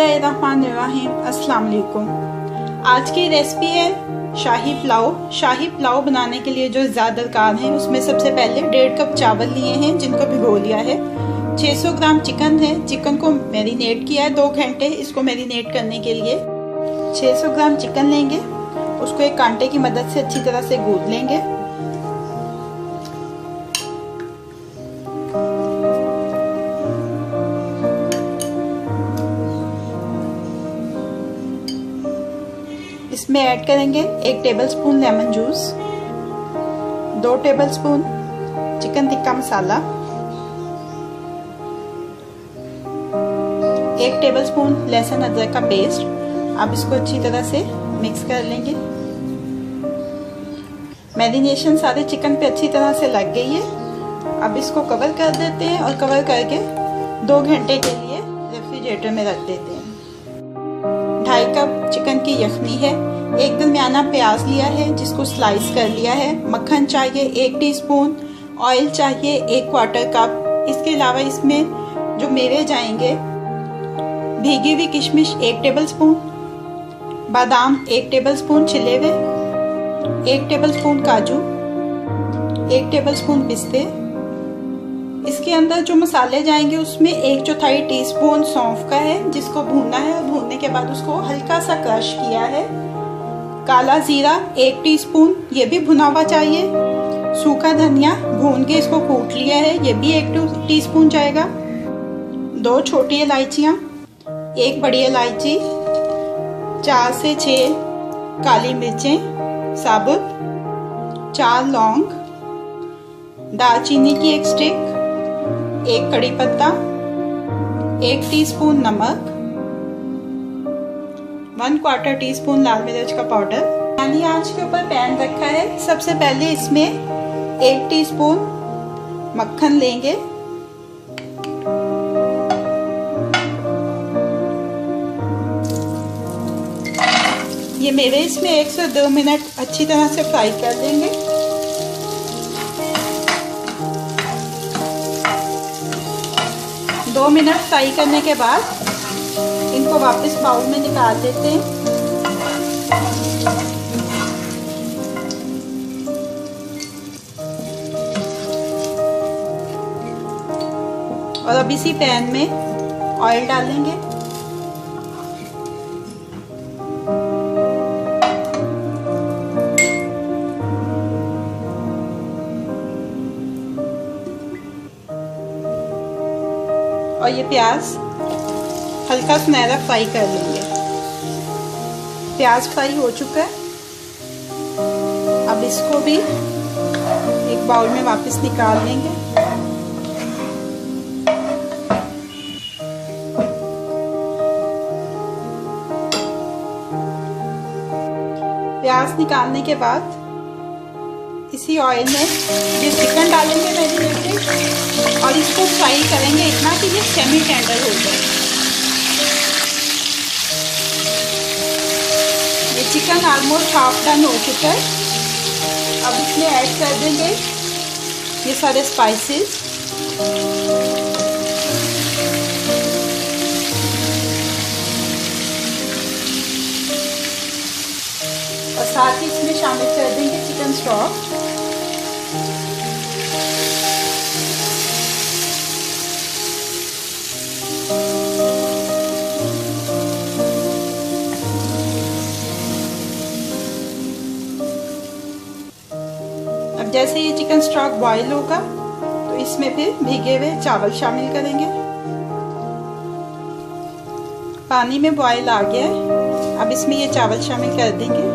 बिस्मिल्लाहिर्रहमानिर्रहीम। अस्सलाम वालेकुम। आज की रेसिपी है शाही पुलाव। शाही पुलाव बनाने के लिए जो ज़्यादा दरकार है उसमें सबसे पहले 1.5 कप चावल लिए हैं जिनको भिगो लिया है। 600 ग्राम चिकन है। चिकन को मैरिनेट किया है 2 घंटे इसको मैरिनेट करने के लिए। 600 ग्राम चिकन लेंगे, उसको एक कांटे की मदद से अच्छी तरह से गूंथ लेंगे। इसमें ऐड करेंगे 1 tablespoon lemon juice, 2 tablespoon chicken tikka masala, 1 tablespoon लहसुन अदरक का पेस्ट। अब इसको अच्छी तरह से मिक्स कर लेंगे। मैरिनेशन सारे चिकन पे अच्छी तरह से लग गई है। अब इसको कवर कर देते हैं और कवर करके 2 घंटे के लिए रेफ्रिजरेटर में रख देते हैं। 2.5 कप चिकन की यखनी है। एक दरमियाना प्याज लिया है जिसको स्लाइस कर लिया है। मक्खन चाहिए 1 टीस्पून, ऑयल चाहिए 1/4 कप। इसके अलावा इसमें जो मेवे जाएंगे, भीगी हुई किशमिश 1 टेबलस्पून, बादाम 1 टेबलस्पून छिले हुए, 1 टेबलस्पून काजू, 1 टेबलस्पून पिस्ते। इसके अंदर जो मसाले जाएंगे उसमें 1/4 टीस्पून सौंफ का है जिसको भूनना है और भूनने के बाद उसको हल्का सा क्रश किया है। काला जीरा 1 टीस्पून, ये भी भुना हुआ चाहिए। सूखा धनिया भून के इसको कूट लिया है, ये भी 1 टीस्पून जाएगा। 2 छोटी इलायचियाँ, 1 बड़ी इलायची, 4 से 6 काली मिर्चें साबुत, 4 लौंग, दालचीनी की 1 स्टिक, 1 कड़ी पत्ता, 1 टीस्पून नमक, 1/4 टीस्पून लाल मिर्च का पाउडर। पानी आंच के ऊपर पैन रखा है। सबसे पहले इसमें 1 टीस्पून मक्खन लेंगे। ये मेवे इसमें 1 से 2 मिनट अच्छी तरह से फ्राई कर देंगे। दो मिनट फ्राई करने के बाद इनको वापस बाउल में निकाल देते हैं। और अब इसी पैन में ऑयल डालेंगे। और ये प्याज हल्का सुनहरा फ्राई कर लेंगे। प्याज फ्राई हो चुका है। अब इसको भी एक बाउल में वापस निकाल लेंगे। प्याज निकालने के बाद इसी ऑयल में ये चिकन डालेंगे मैरिनेटेड और इसको फ्राई करेंगे इतना कि ये सेमी टेंडर हो जाए। ये चिकन ऑलमोस्ट हाफ डन हो चुका है। अब इसमें ऐड कर देंगे ये सारे स्पाइसेस। और साथ ही इसमें शामिल कर देंगे चिकन स्टॉक। अब जैसे ये चिकन स्टॉक बॉईल होगा तो इसमें फिर भीगे हुए चावल शामिल करेंगे। पानी में बॉईल आ गया है। अब इसमें ये चावल शामिल कर देंगे।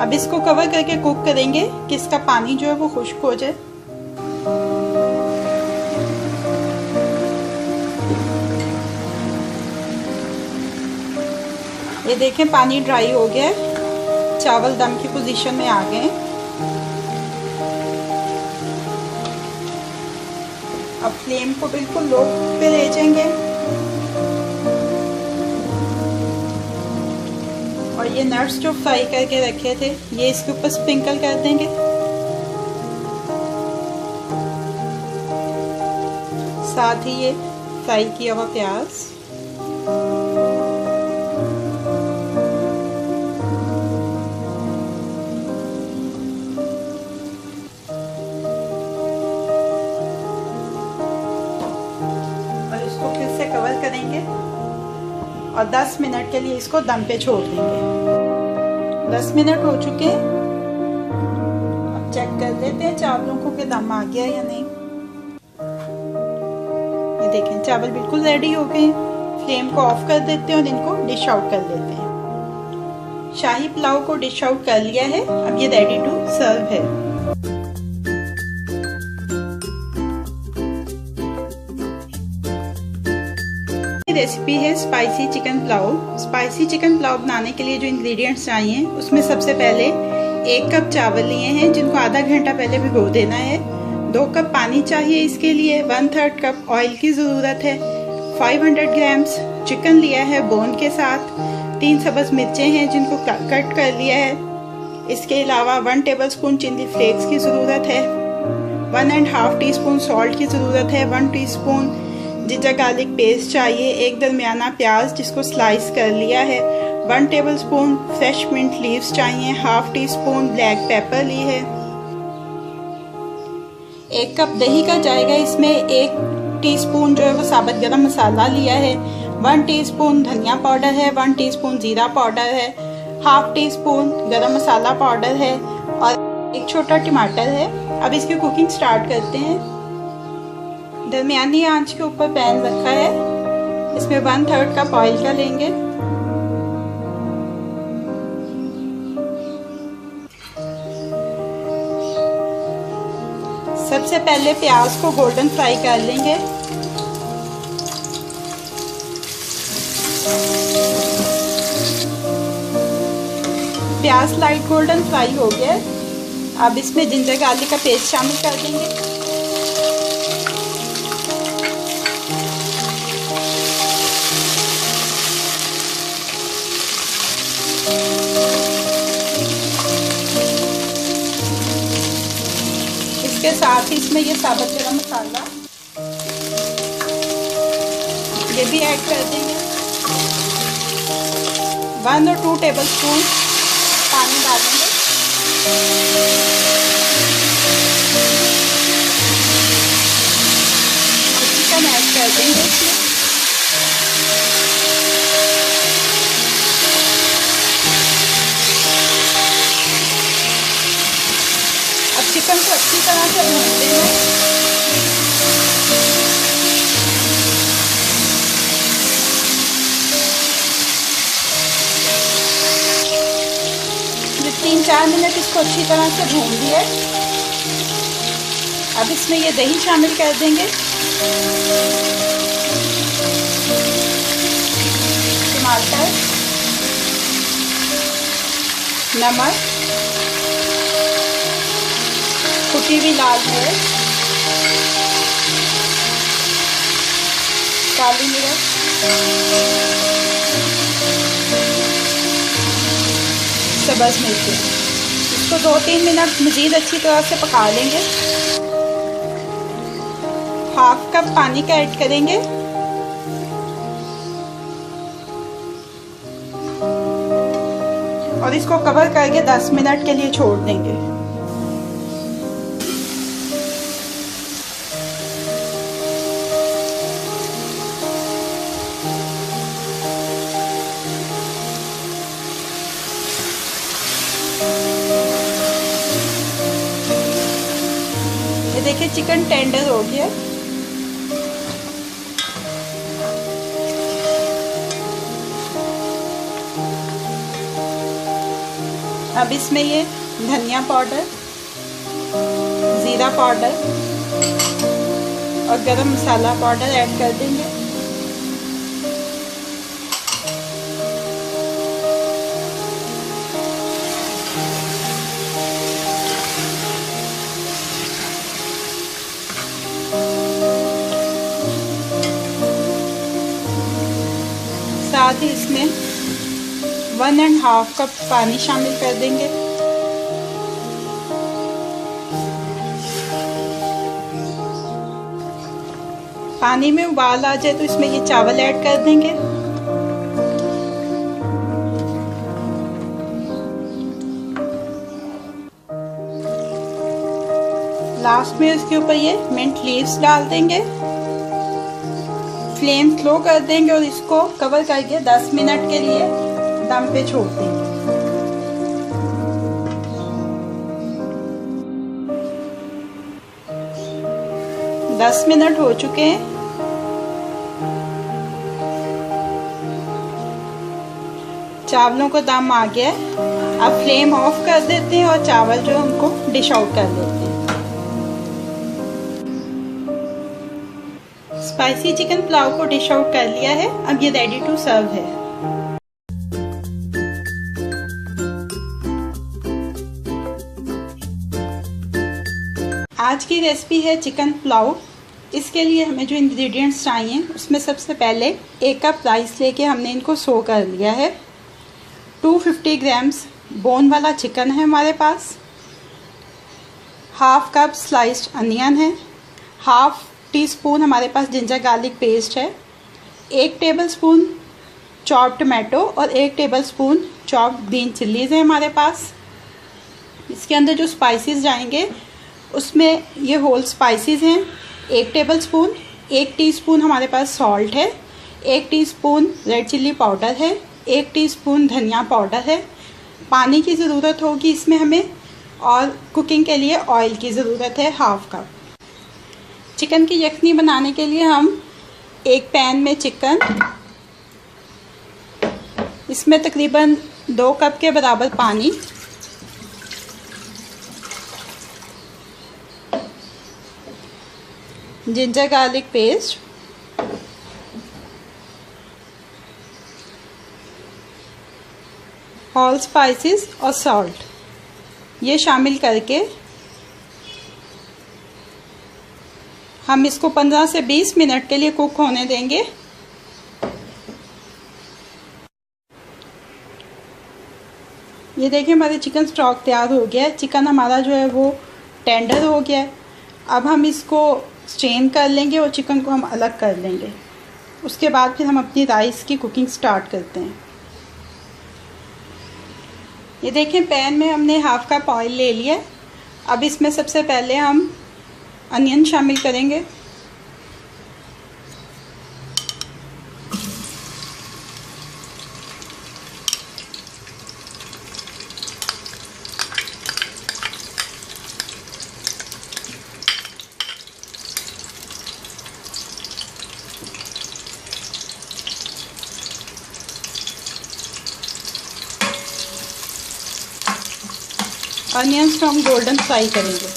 अब इसको कवर करके कुक करेंगे कि इसका पानी जो है वो खुश्क हो जाए। ये देखें पानी ड्राई हो गया है, चावल दम की पोजीशन में आ गए। अब फ्लेम को बिल्कुल लो पे ले जाएंगे और और ये नट्स जो फ्राई करके रखे थे ये इसके ऊपर स्प्रिंकल कर देंगे। साथ ही ये फ्राई किया हुआ प्याज, और इसको फिर से कवर करेंगे और 10 मिनट के लिए इसको दम पे छोड़ देंगे। 10 मिनट हो चुके हैं। अब चेक कर लेते हैं चावलों को कि दम आ गया या नहीं। ये देखें चावल बिल्कुल रेडी हो गए। फ्लेम को ऑफ कर देते हैं और इनको डिश आउट कर लेते हैं। शाही पुलाव को डिश आउट कर लिया है। अब ये रेडी टू सर्व है। रेसिपी है spicy chicken pulao. Spicy chicken pulao बनाने के लिए जो इंग्रेडिएंट्स चाहिए उसमें सबसे पहले 1 कप चावल लिए हैं जिनको आधा घंटा पहले भिगो देना है। 2 कप पानी चाहिए इसके लिए। 1/3 कप ऑयल की ज़रूरत है। 500 ग्राम्स चिकन लिया है बोन के साथ। 3 सब्ज़ मिर्चें हैं जिनको कट कर लिया है। इसके अलावा 1 टेबलस्पून चिली फ्लेक्स की ज़रूरत है। 1.5 टीस्पून सॉल्ट की ज़रूरत है। 1 टीस्पून जिंजर गार्लिक पेस्ट चाहिए। 1 दरमियाना प्याज जिसको स्लाइस कर लिया है। 1 टेबलस्पून फ्रेश मिंट लीव्स चाहिए। 1/2 टीस्पून ब्लैक पेपर ली है। 1 कप दही का जाएगा इसमें। 1 टीस्पून जो है वो साबुत गरम मसाला लिया है। 1 टीस्पून धनिया पाउडर है। 1 टीस्पून जीरा पाउडर है। 1/2 टीस्पून गरम मसाला पाउडर है और 1 छोटा टमाटर है। अब इसकी कुकिंग स्टार्ट करते हैं। दरमियानी आंच के ऊपर पैन रखा है। इसमें 1/3 कप ऑयल का लेंगे। सबसे पहले प्याज को गोल्डन फ्राई कर लेंगे। प्याज लाइट गोल्डन फ्राई हो गया। अब इसमें जिंजर गार्लिक का पेस्ट शामिल कर देंगे। इसके साथ ही इसमें ये साबुत गरम मसाला ये भी ऐड कर देंगे। 1 और 2 टेबलस्पून पानी डालेंगे। और चिकन ऐड कर देंगे इसमें। चिकन को अच्छी तरह से भूनते हैं। ये 3-4 मिनट इसको अच्छी तरह से भून दिए। अब इसमें ये दही शामिल कर देंगे। टमाटर, नमक, कुटी हुई लाल मिर्च, काली मिर्च, सब्ज़ मिर्च। इसको 2-3 मिनट मज़ीद अच्छी तरह से पका लेंगे। 1/2 कप पानी का ऐड करेंगे। और इसको कवर करके 10 मिनट के लिए छोड़ देंगे। ये देखिए चिकन टेंडर हो गया। अब इसमें ये धनिया पाउडर, जीरा पाउडर और गरम मसाला पाउडर ऐड कर देंगे। साथ ही इसमें 1.5 कप पानी शामिल कर देंगे। पानी में उबाल आ जाए तो इसमें ये चावल ऐड कर देंगे। लास्ट में इसके ऊपर ये मिंट लीव्स डाल देंगे। फ्लेम स्लो कर देंगे और इसको कवर करके 10 मिनट के लिए दम पे छोड़ देंगे। 10 मिनट हो चुके हैं। चावलों का दम आ गया है। अब फ्लेम ऑफ कर देते हैं और चावल जो उनको डिश आउट कर देते हैं। स्पाइसी चिकन पुलाव को डिश आउट कर लिया है। अब ये रेडी टू सर्व है। आज की रेसिपी है चिकन पुलाव। इसके लिए हमें जो इंग्रेडिएंट्स चाहिए उसमें सबसे पहले 1 कप राइस लेके हमने इनको सो कर लिया है। 250 ग्राम्स बोन वाला चिकन है हमारे पास। हाफ कप स्लाइस्ड अनियन है। हाफ टीस्पून हमारे पास जिंजर गार्लिक पेस्ट है। 1 टेबलस्पून चॉप टमाटो और 1 टेबलस्पून चॉप ग्रीन चिल्लीज है हमारे पास। इसके अंदर जो स्पाइसेस जाएंगे उसमें ये होल स्पाइसेस हैं 1 टेबलस्पून। 1 टीस्पून हमारे पास सॉल्ट है। 1 टीस्पून रेड चिल्ली पाउडर है। 1 टीस्पून धनिया पाउडर है। पानी की ज़रूरत होगी इसमें हमें, और कुकिंग के लिए ऑयल की ज़रूरत है हाफ कप। चिकन की यखनी बनाने के लिए हम एक पैन में चिकन, इसमें तकरीबन 2 कप के बराबर पानी, ginger garlic paste, whole spices और सॉल्ट ये शामिल करके हम इसको 15 से 20 मिनट के लिए कुक होने देंगे। ये देखिए हमारे चिकन स्टॉक तैयार हो गया है। चिकन हमारा जो है वो टेंडर हो गया है। अब हम इसको स्ट्रेन कर लेंगे और चिकन को हम अलग कर लेंगे। उसके बाद फिर हम अपनी राइस की कुकिंग स्टार्ट करते हैं। ये देखें पैन में हमने हाफ कप ऑयल ले लिया। अब इसमें सबसे पहले हम अनियन शामिल करेंगे। अनियंस को हम गोल्डन फ्राई करेंगे।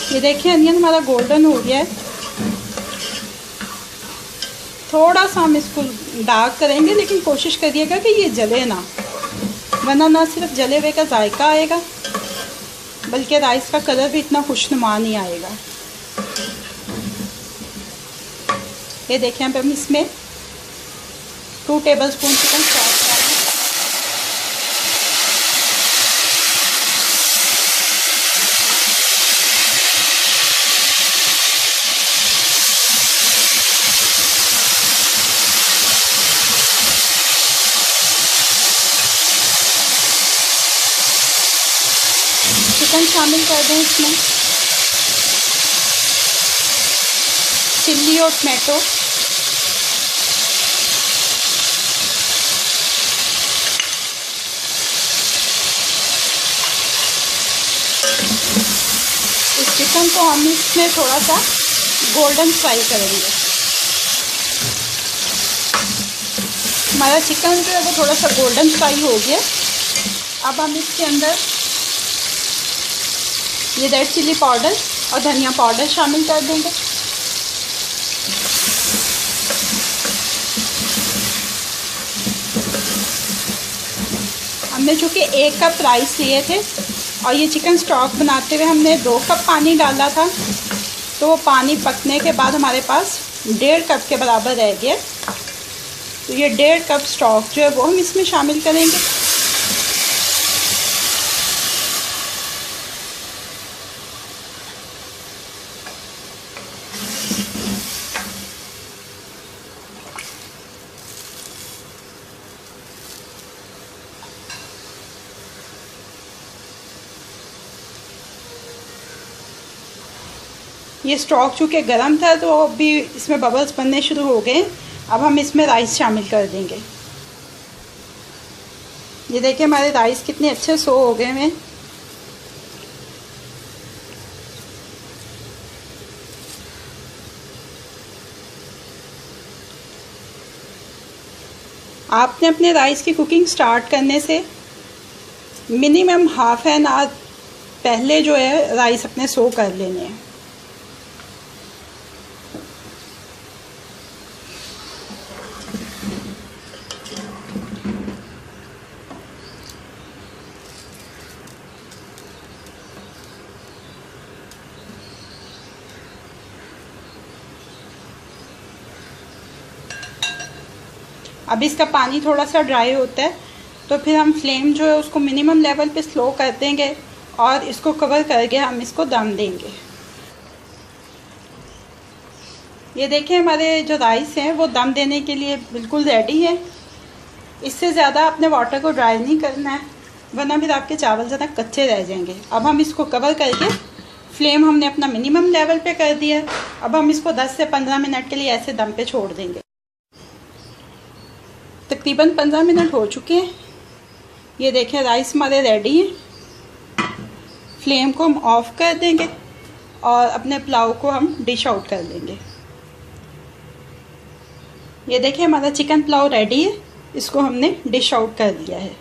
ये देखिए अनियन हमारा गोल्डन हो गया है। थोड़ा सा हम इसको डार्क करेंगे, लेकिन कोशिश करिएगा कि ये जले ना, वरना ना सिर्फ जले हुए का जायका आएगा बल्कि राइस का कलर भी इतना खुशनुमा नहीं आएगा। ये देखिए अब हम इसमें 2 टेबलस्पून चिकन सॉस डालें। चिकन शामिल कर दें इसमें। चिल्ली और टमाटो, इस चिकन को हम इसमें थोड़ा सा गोल्डन फ्राई करेंगे। हमारा चिकन जो है वो थोड़ा सा गोल्डन फ्राई हो गया। अब हम इसके अंदर ये रेड चिल्ली पाउडर और धनिया पाउडर शामिल कर देंगे। हमने चूँकि 1 कप राइस लिए थे और ये चिकन स्टॉक बनाते हुए हमने 2 कप पानी डाला था, तो वो पानी पकने के बाद हमारे पास 1.5 कप के बराबर रह गया। तो ये 1.5 कप स्टॉक जो है वो हम इसमें शामिल करेंगे। ये स्टॉक चूँकि गर्म था तो अभी इसमें बबल्स बनने शुरू हो गए। अब हम इसमें राइस शामिल कर देंगे। ये देखिए हमारे राइस कितने अच्छे सो हो गए हैं। आपने अपने राइस की कुकिंग स्टार्ट करने से मिनिमम हाफ एन आवर पहले जो है राइस अपने सो कर लेने हैं। अब इसका पानी थोड़ा सा ड्राई होता है तो फिर हम फ्लेम जो है उसको मिनिमम लेवल पे स्लो कर देंगे और इसको कवर करके हम इसको दम देंगे। ये देखिए हमारे जो राइस हैं वो दम देने के लिए बिल्कुल रेडी है। इससे ज़्यादा आपने वाटर को ड्राई नहीं करना है, वरना फिर आपके चावल ज़्यादा कच्चे रह जाएंगे। अब हम इसको कवर करके फ्लेम हमने अपना मिनिमम लेवल पे कर दिया। अब हम इसको 10 से 15 मिनट के लिए ऐसे दम पे छोड़ देंगे। तकरीबन 15 मिनट हो चुके हैं। ये देखें राइस हमारे रेडी हैं। फ्लेम को हम ऑफ कर देंगे और अपने पुलाव को हम डिश आउट कर लेंगे। ये देखिए हमारा चिकन पुलाव रेडी है, इसको हमने डिश आउट कर दिया है।